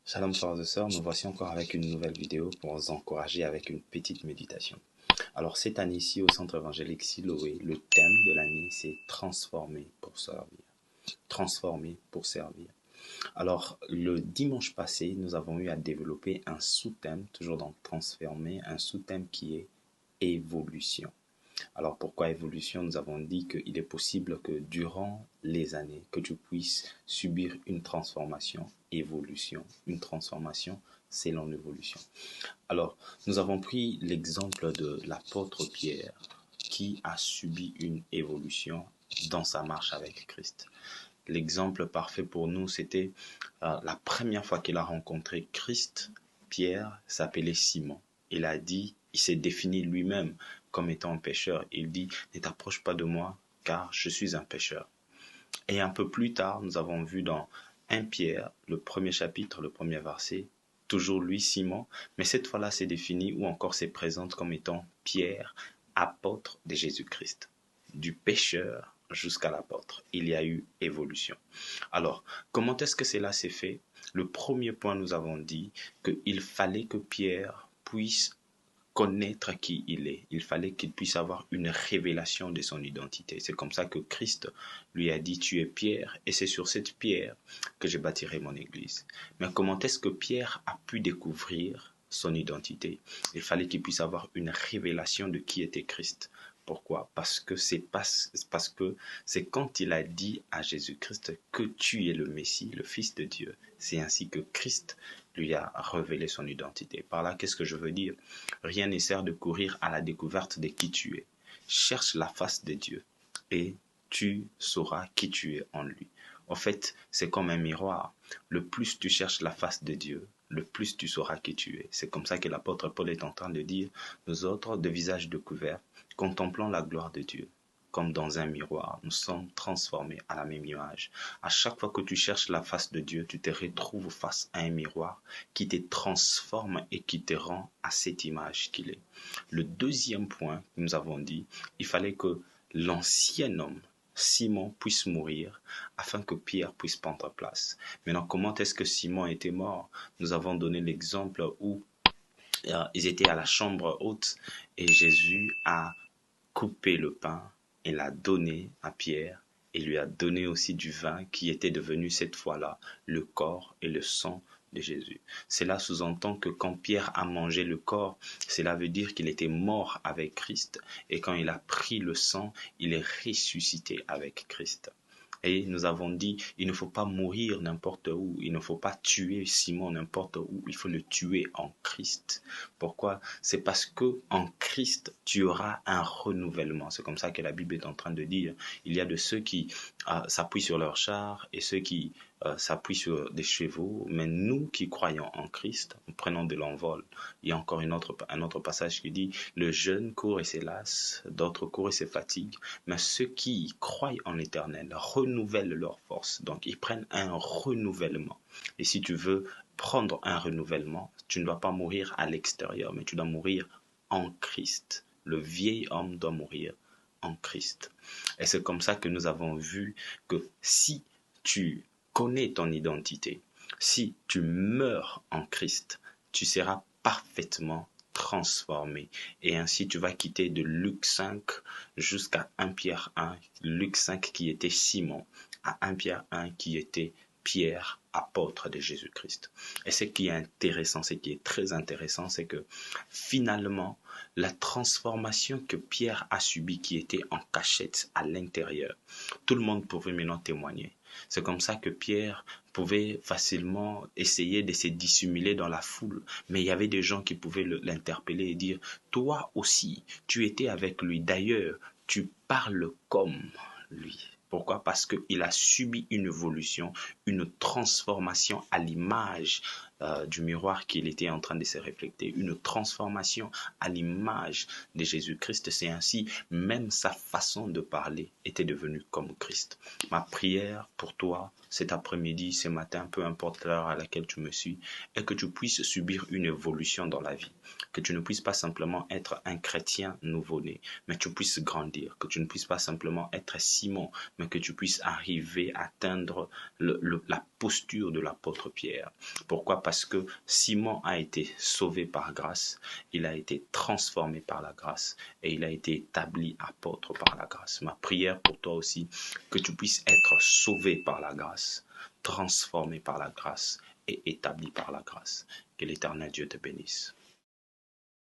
Shalom frères et sœurs, nous voici encore avec une nouvelle vidéo pour vous encourager avec une petite méditation. Alors cette année-ci au Centre évangélique Siloé, le thème de l'année c'est transformer pour servir. Transformer pour servir. Alors le dimanche passé, nous avons eu à développer un sous-thème, toujours dans transformer, un sous-thème qui est évolution. Alors pourquoi évolution? Nous avons dit qu'il est possible que durant les années, que tu puisses subir une transformation, évolution, une transformation, c'est l'évolution. Alors, nous avons pris l'exemple de l'apôtre Pierre qui a subi une évolution dans sa marche avec Christ. L'exemple parfait pour nous, c'était la première fois qu'il a rencontré Christ. Pierre s'appelait Simon. Il s'est défini lui-même comme étant un pécheur. Il dit, ne t'approche pas de moi, car je suis un pécheur. Et un peu plus tard, nous avons vu dans 1 Pierre, le premier chapitre, le premier verset, toujours lui, Simon, mais cette fois-là, c'est défini ou encore c'est présente comme étant Pierre, apôtre de Jésus-Christ. Du pécheur jusqu'à l'apôtre, il y a eu évolution. Alors, comment est-ce que cela s'est fait? Le premier point, nous avons dit qu'il fallait que Pierre puisse connaître qui il est. Il fallait qu'il puisse avoir une révélation de son identité. C'est comme ça que Christ lui a dit, tu es Pierre, et c'est sur cette pierre que je bâtirai mon église. Mais comment est-ce que Pierre a pu découvrir son identité? Il fallait qu'il puisse avoir une révélation de qui était Christ. Pourquoi? Parce que c'est quand il a dit à Jésus-Christ que tu es le Messie, le Fils de Dieu. C'est ainsi que Christ lui a révélé son identité. Par là, qu'est-ce que je veux dire? Rien ne sert de courir à la découverte de qui tu es. Cherche la face de Dieu et tu sauras qui tu es en lui. En fait, c'est comme un miroir. Le plus tu cherches la face de Dieu, le plus tu sauras qui tu es. C'est comme ça que l'apôtre Paul est en train de dire, nous autres, de visage découvert, contemplons la gloire de Dieu. Comme dans un miroir, nous sommes transformés à la même image. À chaque fois que tu cherches la face de Dieu, tu te retrouves face à un miroir qui te transforme et qui te rend à cette image qu'il est. Le deuxième point, nous avons dit, il fallait que l'ancien homme, Simon, puisse mourir afin que Pierre puisse prendre place. Maintenant, comment est-ce que Simon était mort? Nous avons donné l'exemple où ils étaient à la chambre haute et Jésus a coupé le pain et l'a donné à Pierre et lui a donné aussi du vin qui était devenu cette fois-là le corps et le sang de Jésus. Cela sous-entend que quand Pierre a mangé le corps, cela veut dire qu'il était mort avec Christ et quand il a pris le sang, il est ressuscité avec Christ. Et nous avons dit, il ne faut pas mourir n'importe où, il ne faut pas tuer Simon n'importe où, il faut le tuer en Christ. Pourquoi? C'est parce que en Christ, tu auras un renouvellement. C'est comme ça que la Bible est en train de dire. Il y a de ceux qui s'appuient sur leur char et ceux qui s'appuient sur des chevaux, mais nous qui croyons en Christ, nous prenons de l'envol. Il y a encore un autre passage qui dit, le jeune court et se lasse, d'autres courent et se fatiguent, mais ceux qui croient en l'Éternel renouvellent leur force. Donc ils prennent un renouvellement. Et si tu veux prendre un renouvellement, tu ne dois pas mourir à l'extérieur, mais tu dois mourir en Christ. Le vieil homme doit mourir en Christ. Et c'est comme ça que nous avons vu que si tu connais ton identité, si tu meurs en Christ, tu seras parfaitement transformé. Et ainsi, tu vas quitter de Luc 5 jusqu'à 1 Pierre 1, Luc 5 qui était Simon, à 1 Pierre 1 qui était Pierre, apôtre de Jésus-Christ. Et ce qui est intéressant, ce qui est très intéressant, c'est que finalement, la transformation que Pierre a subie, qui était en cachette à l'intérieur, tout le monde pouvait maintenant témoigner. C'est comme ça que Pierre pouvait facilement essayer de se dissimuler dans la foule, mais il y avait des gens qui pouvaient l'interpeller et dire, toi aussi, tu étais avec lui. D'ailleurs, tu parles comme lui. Pourquoi? Parce qu'il a subi une évolution, une transformation à l'image du miroir qu'il était en train de se refléter, une transformation à l'image de Jésus-Christ. C'est ainsi, même sa façon de parler était devenue comme Christ. Ma prière pour toi cet après-midi, ce matin, peu importe l'heure à laquelle tu me suis, est que tu puisses subir une évolution dans la vie, que tu ne puisses pas simplement être un chrétien nouveau-né, mais tu puisses grandir, que tu ne puisses pas simplement être Simon, mais que tu puisses arriver à atteindre la posture de l'apôtre Pierre. Pourquoi? Parce que Simon a été sauvé par grâce, il a été transformé par la grâce et il a été établi apôtre par la grâce. Ma prière pour toi aussi, que tu puisses être sauvé par la grâce, transformé par la grâce et établi par la grâce. Que l'Éternel Dieu te bénisse.